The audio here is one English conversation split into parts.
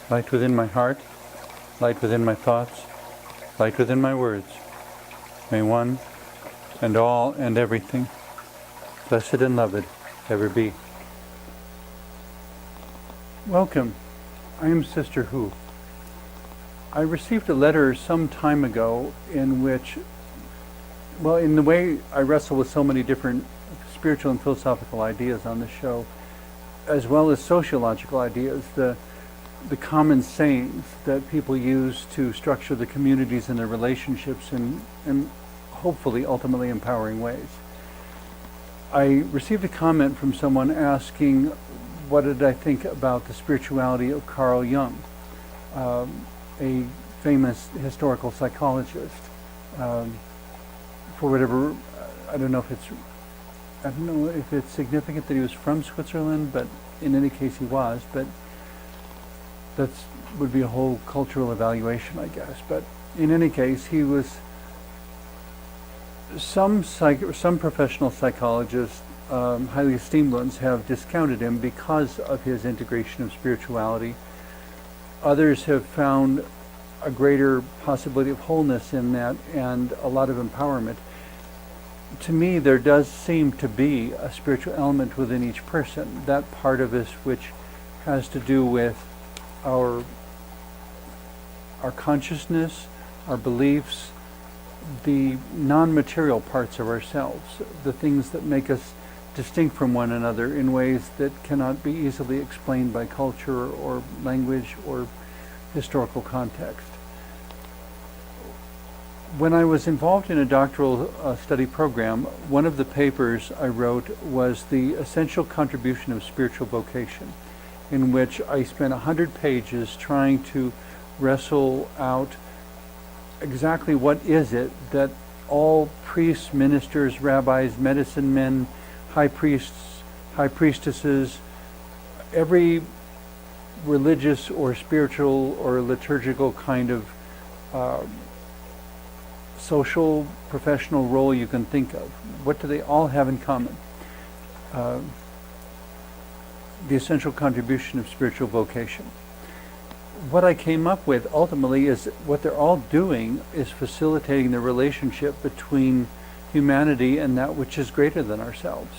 light within my heart, light within my thoughts, light within my words. May one and all and everything, blessed and loved, ever be. Welcome. I am Sister Who. I received a letter some time ago in which, well, in the way I wrestle with so many different spiritual and philosophical ideas on the show, as well as sociological ideas, the common sayings that people use to structure the communities and their relationships in hopefully ultimately empowering ways. I received a comment from someone asking what did I think about the spirituality of Carl Jung, a famous historical psychologist. For whatever, I don't know if it's significant that he was from Switzerland, but in any case he was, but that would be a whole cultural evaluation, I guess. But in any case, he was, some professional psychologists, highly esteemed ones, have discounted him because of his integration of spirituality. Others have found a greater possibility of wholeness in that and a lot of empowerment. To me, there does seem to be a spiritual element within each person, that part of us which has to do with our consciousness, our beliefs, the non-material parts of ourselves, the things that make us distinct from one another in ways that cannot be easily explained by culture or language or historical context. When I was involved in a doctoral study program, one of the papers I wrote was the essential contribution of spiritual vocation, in which I spent 100 pages trying to wrestle out exactly what is it that all priests, ministers, rabbis, medicine men, high priests, high priestesses, every religious or spiritual or liturgical kind of social, professional role you can think of. What do they all have in common? The essential contribution of spiritual vocation. What I came up with ultimately is what they're all doing is facilitating the relationship between humanity and that which is greater than ourselves.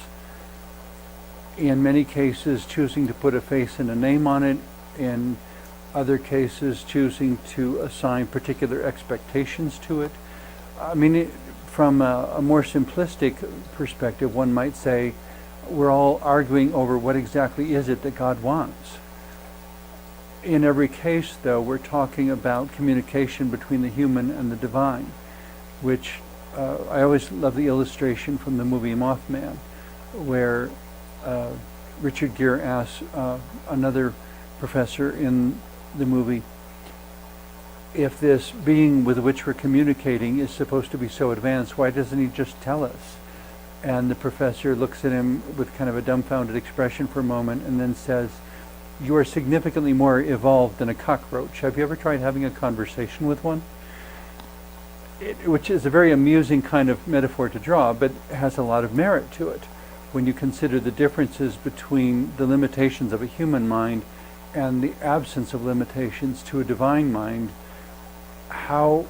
In many cases, choosing to put a face and a name on it. In other cases, choosing to assign particular expectations to it. I mean, from a more simplistic perspective, one might say we're all arguing over what exactly is it that God wants. In every case, though, we're talking about communication between the human and the divine, which I always love the illustration from the movie Mothman, where Richard Gere asks another professor in the movie, if this being with which we're communicating is supposed to be so advanced, why doesn't he just tell us? And the professor looks at him with kind of a dumbfounded expression for a moment and then says, you are significantly more evolved than a cockroach. Have you ever tried having a conversation with one? Which is a very amusing kind of metaphor to draw, but has a lot of merit to it. When you consider the differences between the limitations of a human mind and the absence of limitations to a divine mind, how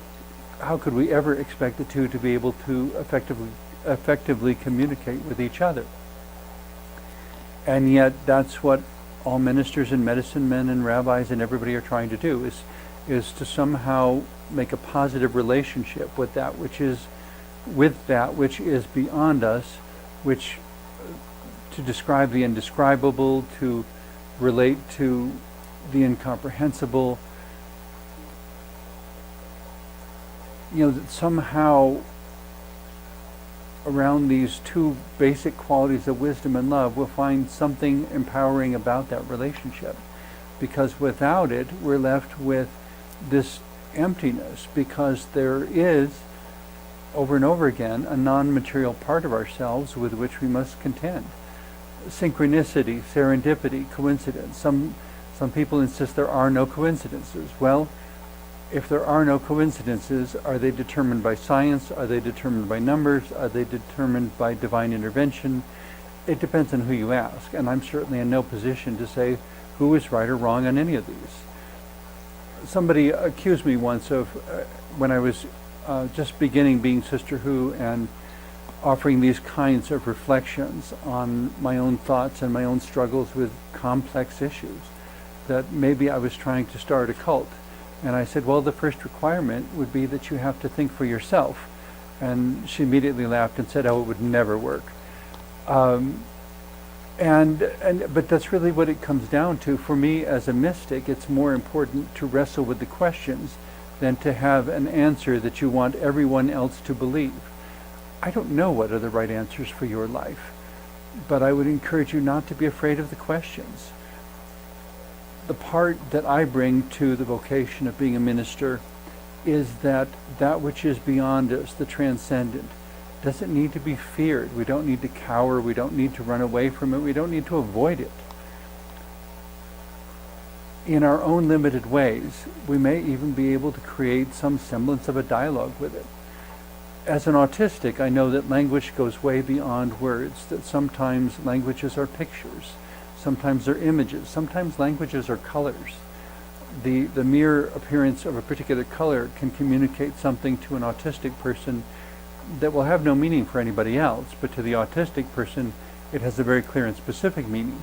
could we ever expect the two to be able to effectively communicate with each other? And yet that's what all ministers and medicine men and rabbis and everybody are trying to do, is to somehow make a positive relationship with that which is beyond us, which to describe the indescribable, to relate to the incomprehensible, that somehow around these two basic qualities of wisdom and love, we'll find something empowering about that relationship. Because without it, we're left with this emptiness, because there is, over and over again, a non-material part of ourselves with which we must contend. Synchronicity, serendipity, coincidence. Some people insist there are no coincidences. Well, if there are no coincidences, are they determined by science? Are they determined by numbers? Are they determined by divine intervention? It depends on who you ask, and I'm certainly in no position to say who is right or wrong on any of these. Somebody accused me once of, when I was just beginning being Sister Who and offering these kinds of reflections on my own thoughts and my own struggles with complex issues, that maybe I was trying to start a cult. And I said, well, the first requirement would be that you have to think for yourself. And she immediately laughed and said, oh, it would never work. But that's really what it comes down to. For me as a mystic, it's more important to wrestle with the questions than to have an answer that you want everyone else to believe. I don't know what are the right answers for your life, but I would encourage you not to be afraid of the questions. The part that I bring to the vocation of being a minister is that which is beyond us, the transcendent, doesn't need to be feared. We don't need to cower. We don't need to run away from it. We don't need to avoid it. In our own limited ways, we may even be able to create some semblance of a dialogue with it. As an autistic, I know that language goes way beyond words, that sometimes languages are pictures, sometimes they're images, sometimes languages are colors. The mere appearance of a particular color can communicate something to an autistic person that will have no meaning for anybody else, but to the autistic person it has a very clear and specific meaning.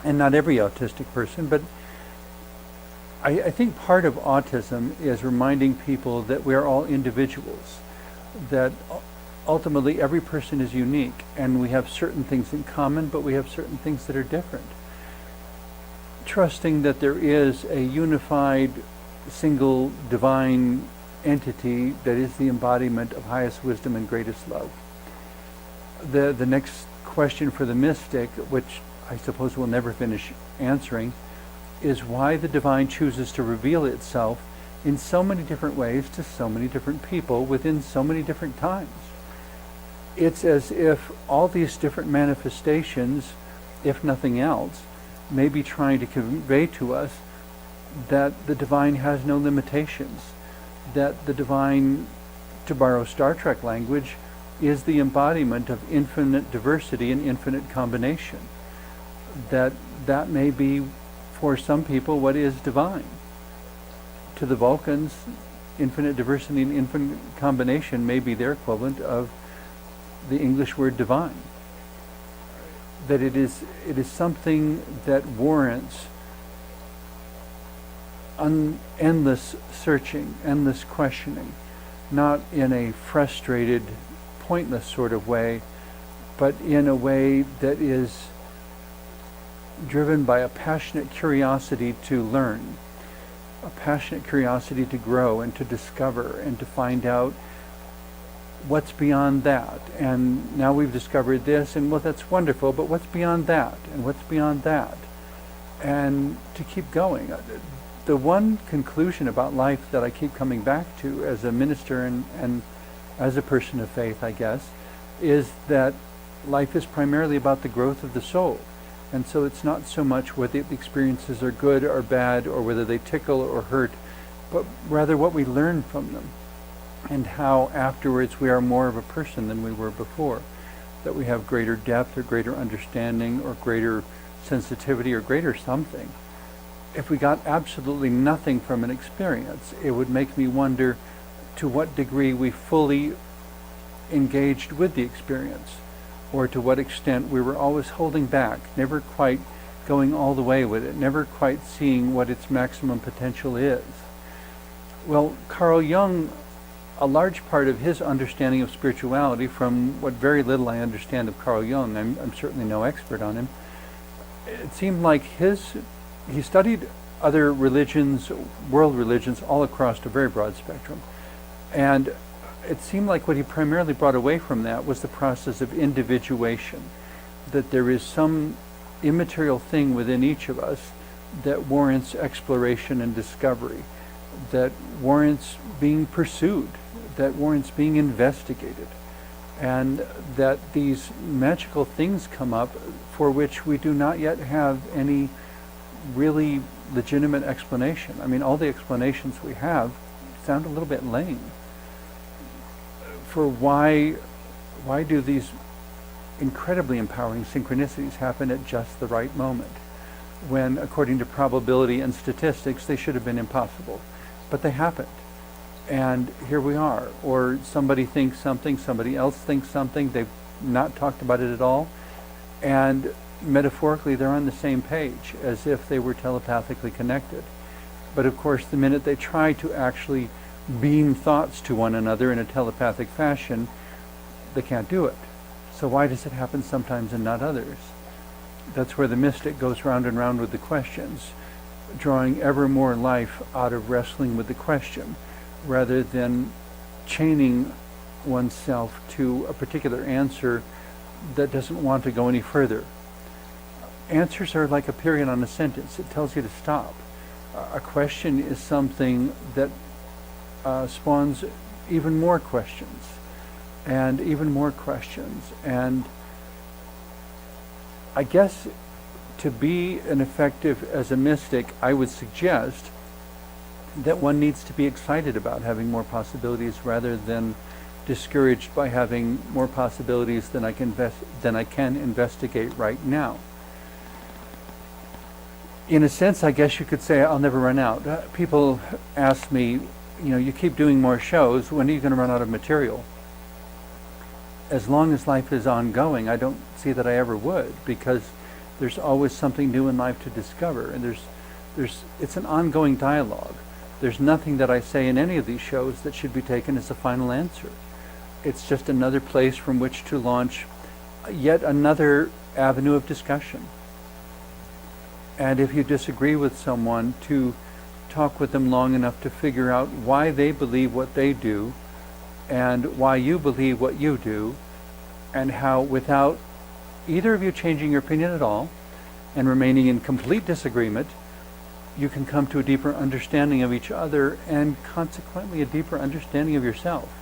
And not every autistic person, but I think part of autism is reminding people that we are all individuals, that ultimately every person is unique, and we have certain things in common, but we have certain things that are different. Trusting that there is a unified, single, divine entity that is the embodiment of highest wisdom and greatest love. The next question for the mystic, which I suppose we'll never finish answering, is why the divine chooses to reveal itself in so many different ways to so many different people within so many different times. It's as if all these different manifestations, if nothing else, may be trying to convey to us that the divine has no limitations, that the divine, to borrow Star Trek language, is the embodiment of infinite diversity and infinite combination. That may be, for some people, what is divine. To the Vulcans, infinite diversity and infinite combination may be their equivalent of the English word divine. That it is something that warrants endless searching, endless questioning, not in a frustrated, pointless sort of way, but in a way that is driven by a passionate curiosity to learn, a passionate curiosity to grow and to discover and to find out what's beyond that. And now we've discovered this, and well, that's wonderful, but what's beyond that? And what's beyond that? And to keep going. The one conclusion about life that I keep coming back to as a minister and as a person of faith, I guess, is that life is primarily about the growth of the soul. And so it's not so much whether the experiences are good or bad, or whether they tickle or hurt, but rather what we learn from them, and how afterwards we are more of a person than we were before, that we have greater depth or greater understanding or greater sensitivity or greater something. If we got absolutely nothing from an experience, it would make me wonder to what degree we fully engaged with the experience, or to what extent we were always holding back, never quite going all the way with it, never quite seeing what its maximum potential is. Well, Carl Jung, a large part of his understanding of spirituality, from what very little I understand of Carl Jung, I'm certainly no expert on him, it seemed like he studied other religions, world religions, all across a very broad spectrum. And it seemed like what he primarily brought away from that was the process of individuation, that there is some immaterial thing within each of us that warrants exploration and discovery, that warrants being pursued, that warrants being investigated, and that these magical things come up for which we do not yet have any really legitimate explanation. I mean, all the explanations we have sound a little bit lame for why do these incredibly empowering synchronicities happen at just the right moment. when, according to probability and statistics, they should have been impossible. But they happened. And here we are. Or somebody thinks something, somebody else thinks something, they've not talked about it at all, and metaphorically they're on the same page, as if they were telepathically connected. But of course, the minute they try to actually beam thoughts to one another in a telepathic fashion, they can't do it. So why does it happen sometimes and not others? That's where the mystic goes round and round with the questions, drawing ever more life out of wrestling with the question, rather than chaining oneself to a particular answer that doesn't want to go any further. Answers are like a period on a sentence. It tells you to stop. A question is something that spawns even more questions and even more questions. And I guess to be an effective as a mystic, I would suggest that one needs to be excited about having more possibilities rather than discouraged by having more possibilities than I can investigate right now. In a sense, I guess you could say I'll never run out. People ask me, you keep doing more shows, when are you going to run out of material? As long as life is ongoing, I don't see that I ever would, because there's always something new in life to discover, and it's an ongoing dialogue. There's nothing that I say in any of these shows that should be taken as a final answer. It's just another place from which to launch yet another avenue of discussion. And if you disagree with someone, to talk with them long enough to figure out why they believe what they do and why you believe what you do, and how, without either of you changing your opinion at all and remaining in complete disagreement, you can come to a deeper understanding of each other and consequently a deeper understanding of yourself.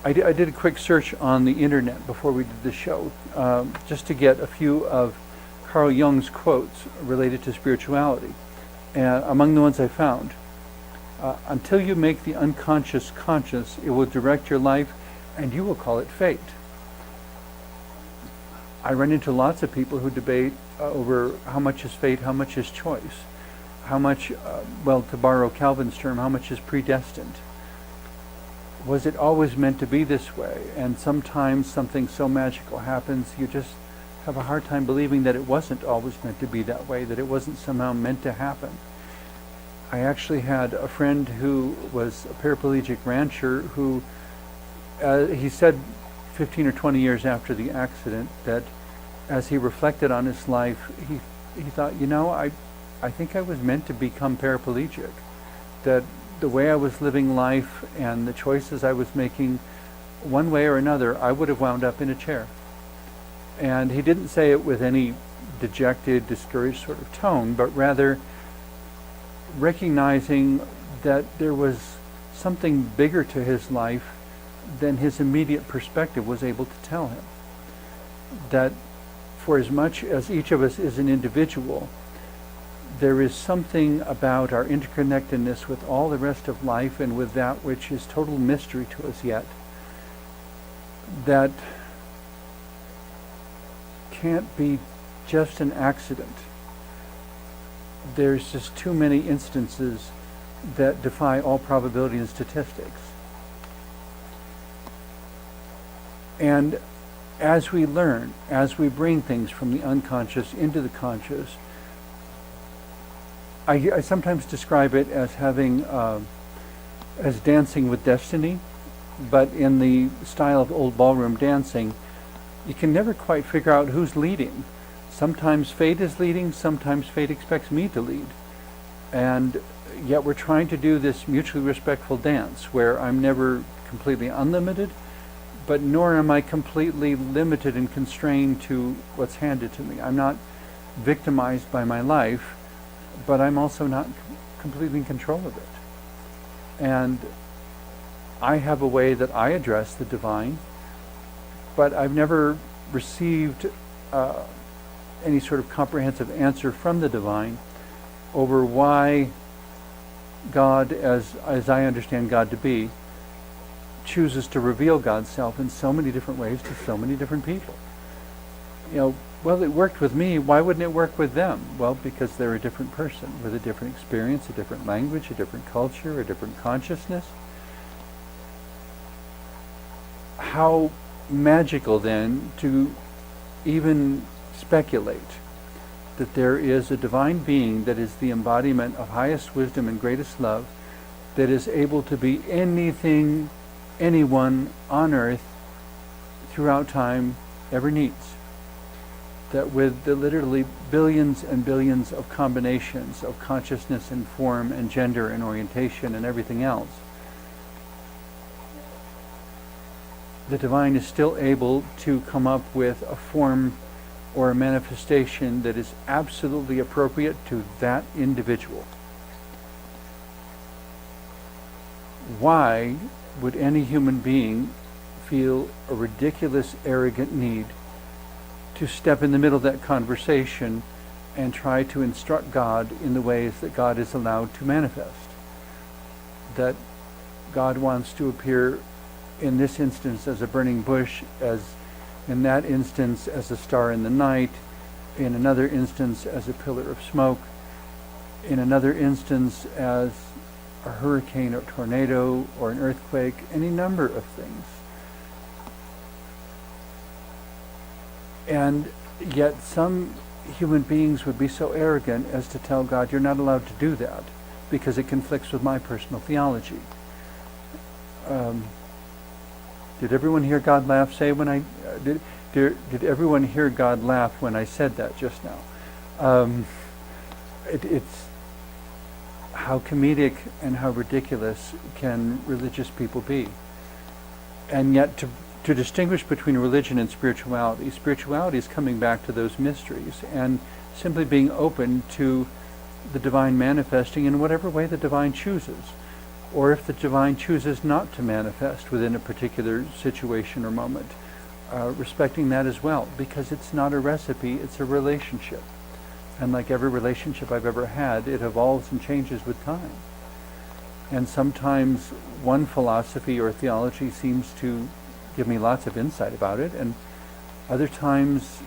I did a quick search on the internet before we did the show, just to get a few of Carl Jung's quotes related to spirituality. Among the ones I found, until you make the unconscious conscious, it will direct your life and you will call it fate. I run into lots of people who debate over how much is fate, how much is choice, how much, to borrow Calvin's term, how much is predestined. Was it always meant to be this way? And sometimes something so magical happens, you just have a hard time believing that it wasn't always meant to be that way, that it wasn't somehow meant to happen. I actually had a friend who was a paraplegic rancher who, he said 15 or 20 years after the accident, that as he reflected on his life, he thought, I think I was meant to become paraplegic. That the way I was living life and the choices I was making, one way or another, I would have wound up in a chair. And he didn't say it with any dejected, discouraged sort of tone, but rather recognizing that there was something bigger to his life than his immediate perspective was able to tell him. That for as much as each of us is an individual, there is something about our interconnectedness with all the rest of life and with that which is total mystery to us yet, that can't be just an accident. There's just too many instances that defy all probability and statistics. And as we learn, as we bring things from the unconscious into the conscious, I sometimes describe it as having, as dancing with destiny, but in the style of old ballroom dancing, you can never quite figure out who's leading. Sometimes fate is leading, sometimes fate expects me to lead. And yet we're trying to do this mutually respectful dance where I'm never completely unlimited, but nor am I completely limited and constrained to what's handed to me. I'm not victimized by my life, but I'm also not completely in control of it. And I have a way that I address the divine, but I've never received any sort of comprehensive answer from the divine over why God, as I understand God to be, chooses to reveal God's self in so many different ways to so many different people. well, it worked with me, why wouldn't it work with them? Well, because they're a different person with a different experience, a different language, a different culture, a different consciousness. How magical then to even speculate that there is a divine being that is the embodiment of highest wisdom and greatest love, that is able to be anything anyone on earth throughout time ever needs. That with the literally billions and billions of combinations of consciousness and form and gender and orientation and everything else, the divine is still able to come up with a form or a manifestation that is absolutely appropriate to that individual. Why would any human being feel a ridiculous, arrogant need to step in the middle of that conversation and try to instruct God in the ways that God is allowed to manifest? That God wants to appear in this instance as a burning bush, as in that instance as a star in the night, in another instance as a pillar of smoke, in another instance as a hurricane or tornado or an earthquake, any number of things. And yet some human beings would be so arrogant as to tell God, you're not allowed to do that because it conflicts with my personal theology. Did everyone hear God laugh? Say when I did everyone hear God laugh when I said that just now? It's how comedic and how ridiculous can religious people be, and yet to distinguish between religion and spirituality. Spirituality is coming back to those mysteries and simply being open to the divine manifesting in whatever way the divine chooses. Or if the divine chooses not to manifest within a particular situation or moment, respecting that as well, because it's not a recipe, it's a relationship. And like every relationship I've ever had, it evolves and changes with time. And sometimes one philosophy or theology seems to give me lots of insight about it, and other times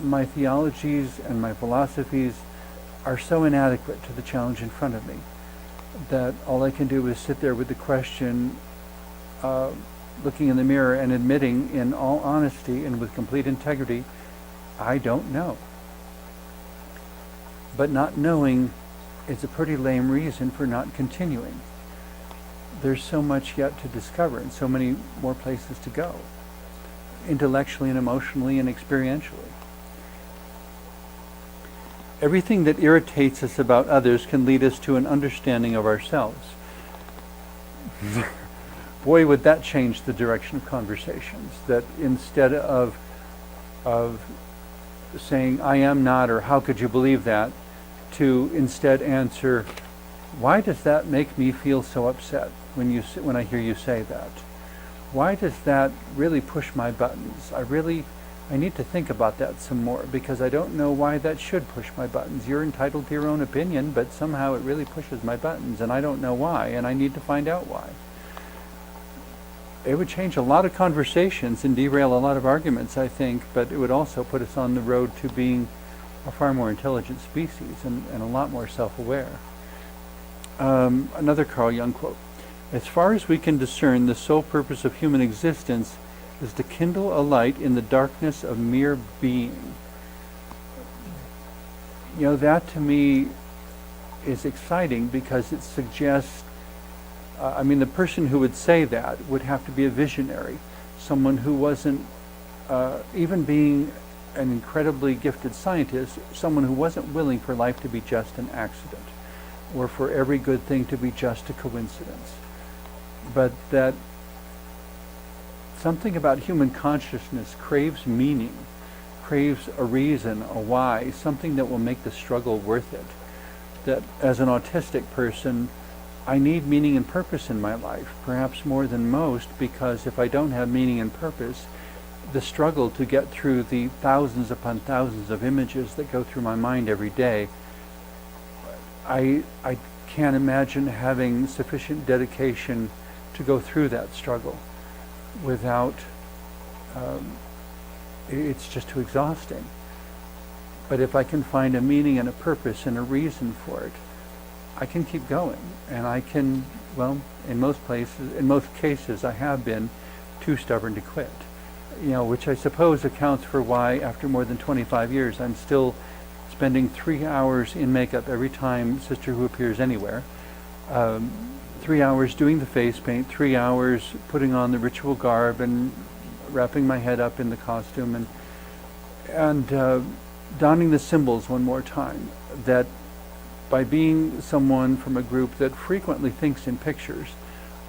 my theologies and my philosophies are so inadequate to the challenge in front of me that all I can do is sit there with the question, looking in the mirror and admitting in all honesty and with complete integrity, I don't know. But not knowing is a pretty lame reason for not continuing. There's so much yet to discover and so many more places to go, intellectually and emotionally and experientially. Everything that irritates us about others can lead us to an understanding of ourselves. Boy, would that change the direction of conversations. That instead of saying, I am not, or how could you believe that, to instead answer, why does that make me feel so upset when I hear you say that? Why does that really push my buttons? I need to think about that some more, because I don't know why that should push my buttons. You're entitled to your own opinion, but somehow it really pushes my buttons, and I don't know why, and I need to find out why. It would change a lot of conversations and derail a lot of arguments, I think, but it would also put us on the road to being a far more intelligent species and a lot more self-aware. Another Carl Jung quote: as far as we can discern, the sole purpose of human existence is to kindle a light in the darkness of mere being. You know, that to me is exciting because it suggests, the person who would say that would have to be a visionary, someone who wasn't, even being an incredibly gifted scientist, someone who wasn't willing for life to be just an accident, or for every good thing to be just a coincidence. But that something about human consciousness craves meaning, craves a reason, a why, something that will make the struggle worth it. That as an autistic person, I need meaning and purpose in my life, perhaps more than most, because if I don't have meaning and purpose, the struggle to get through the thousands upon thousands of images that go through my mind every day, I can't imagine having sufficient dedication to go through that struggle without, it's just too exhausting. But if I can find a meaning and a purpose and a reason for it, I can keep going. And I can, well, in most cases, I have been too stubborn to quit. Which I suppose accounts for why, after more than 25 years, I'm still spending 3 hours in makeup every time Sister Who appears anywhere. 3 hours doing the face paint, 3 hours putting on the ritual garb and wrapping my head up in the costume and donning the symbols one more time. That by being someone from a group that frequently thinks in pictures,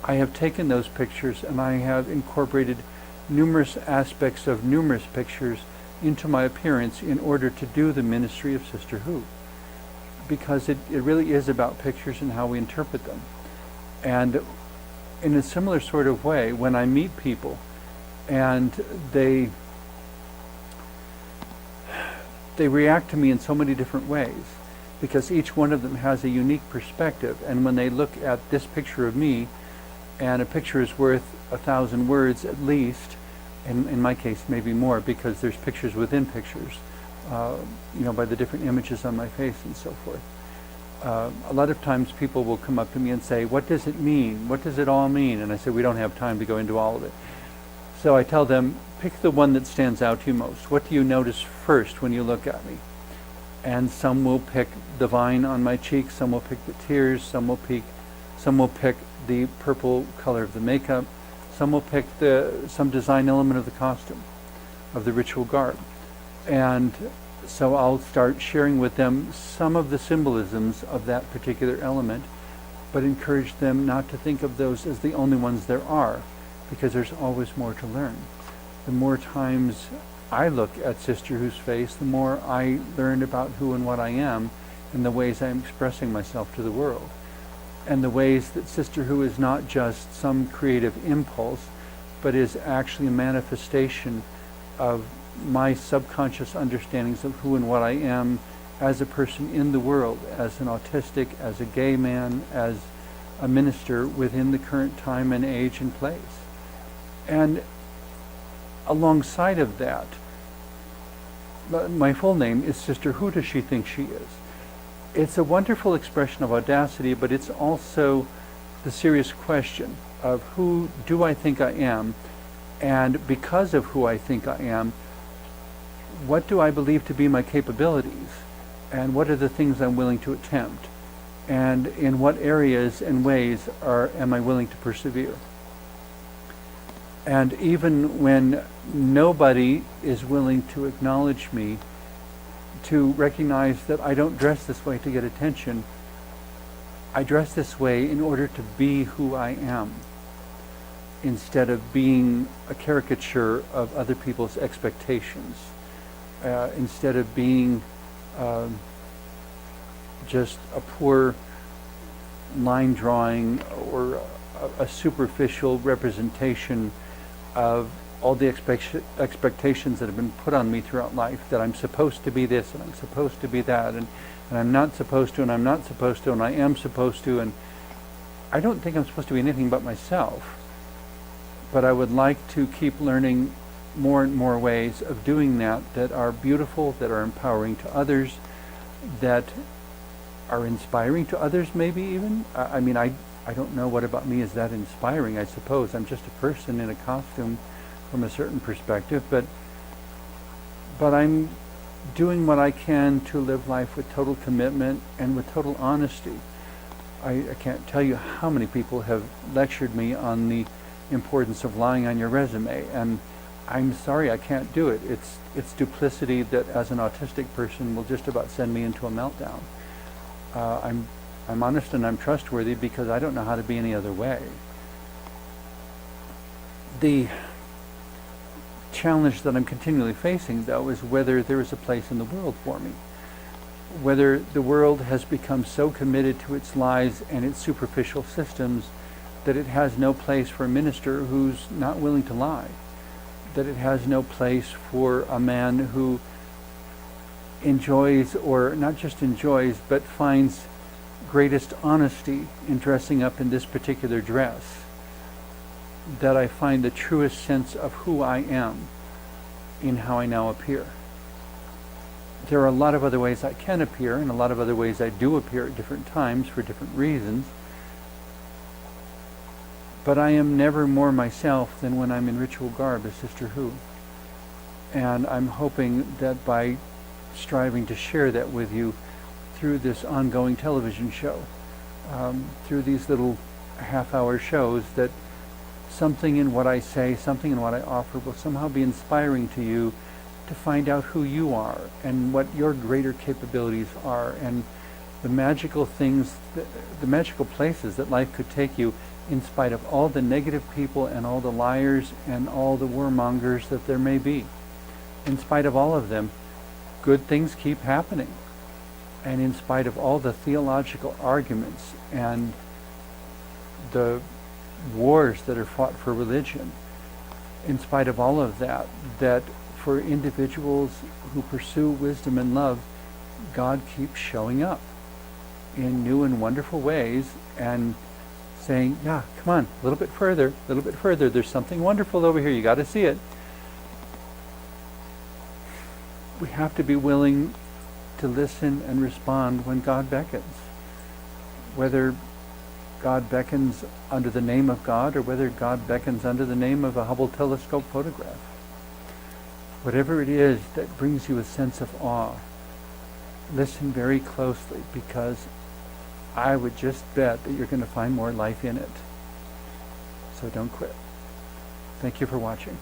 I have taken those pictures and I have incorporated numerous aspects of numerous pictures into my appearance in order to do the ministry of Sister Who. Because it really is about pictures and how we interpret them. And in a similar sort of way, when I meet people and they react to me in so many different ways, because each one of them has a unique perspective, and when they look at this picture of me, and a picture is worth 1,000 words at least, in my case maybe more, because there's pictures within pictures, by the different images on my face and so forth. A lot of times people will come up to me and say, what does it mean? What does it all mean? And I say, we don't have time to go into all of it. So I tell them, pick the one that stands out to you most. What do you notice first when you look at me? And some will pick the vine on my cheek, some will pick the tears, some will pick the purple color of the makeup, some will pick some design element of the costume, of the ritual garb. And so I'll start sharing with them some of the symbolisms of that particular element, but encourage them not to think of those as the only ones there are, because there's always more to learn. The more times I look at Sister Who's face, the more I learn about who and what I am and the ways I'm expressing myself to the world. And the ways that Sister Who is not just some creative impulse, but is actually a manifestation of my subconscious understandings of who and what I am as a person in the world, as an autistic, as a gay man, as a minister within the current time and age and place. And alongside of that, my full name is Sister Who Does She Think She Is? It's a wonderful expression of audacity, but it's also the serious question of who do I think I am, and because of who I think I am, what do I believe to be my capabilities, and what are the things I'm willing to attempt, and in what areas and ways am I willing to persevere. And even when nobody is willing to acknowledge me, to recognize that I don't dress this way to get attention, I dress this way in order to be who I am, instead of being a caricature of other people's expectations, instead of being just a poor line drawing or a superficial representation of all the expectations that have been put on me throughout life, that I'm supposed to be this and I'm supposed to be that, and I'm not supposed to, and I'm not supposed to, and I am supposed to, and I don't think I'm supposed to be anything but myself. But I would like to keep learning more and more ways of doing that are beautiful, that are empowering to others, that are inspiring to others maybe even. I don't know what about me is that inspiring, I suppose. I'm just a person in a costume from a certain perspective, but I'm doing what I can to live life with total commitment and with total honesty. I can't tell you how many people have lectured me on the importance of lying on your resume, and I'm sorry, I can't do it. It's duplicity that as an autistic person will just about send me into a meltdown. I'm honest and I'm trustworthy because I don't know how to be any other way. The challenge that I'm continually facing, though, is whether there is a place in the world for me. Whether the world has become so committed to its lies and its superficial systems that it has no place for a minister who's not willing to lie. That it has no place for a man who enjoys, or not just enjoys, but finds greatest honesty in dressing up in this particular dress. That I find the truest sense of who I am in how I now appear. There are a lot of other ways I can appear, and a lot of other ways I do appear at different times for different reasons. But I am never more myself than when I'm in ritual garb as Sister Who. And I'm hoping that by striving to share that with you through this ongoing television show, through these little half-hour shows, that something in what I say, something in what I offer will somehow be inspiring to you to find out who you are and what your greater capabilities are, and the magical things, the magical places that life could take you, in spite of all the negative people and all the liars and all the warmongers that there may be. In spite of all of them, good things keep happening. And in spite of all the theological arguments and the wars that are fought for religion, in spite of all of that, that for individuals who pursue wisdom and love, God keeps showing up in new and wonderful ways and saying, yeah, come on, a little bit further, there's something wonderful over here, you got to see it. We have to be willing to listen and respond when God beckons. Whether God beckons under the name of God or whether God beckons under the name of a Hubble telescope photograph. Whatever it is that brings you a sense of awe, listen very closely, because I would just bet that you're going to find more life in it. So don't quit. Thank you for watching.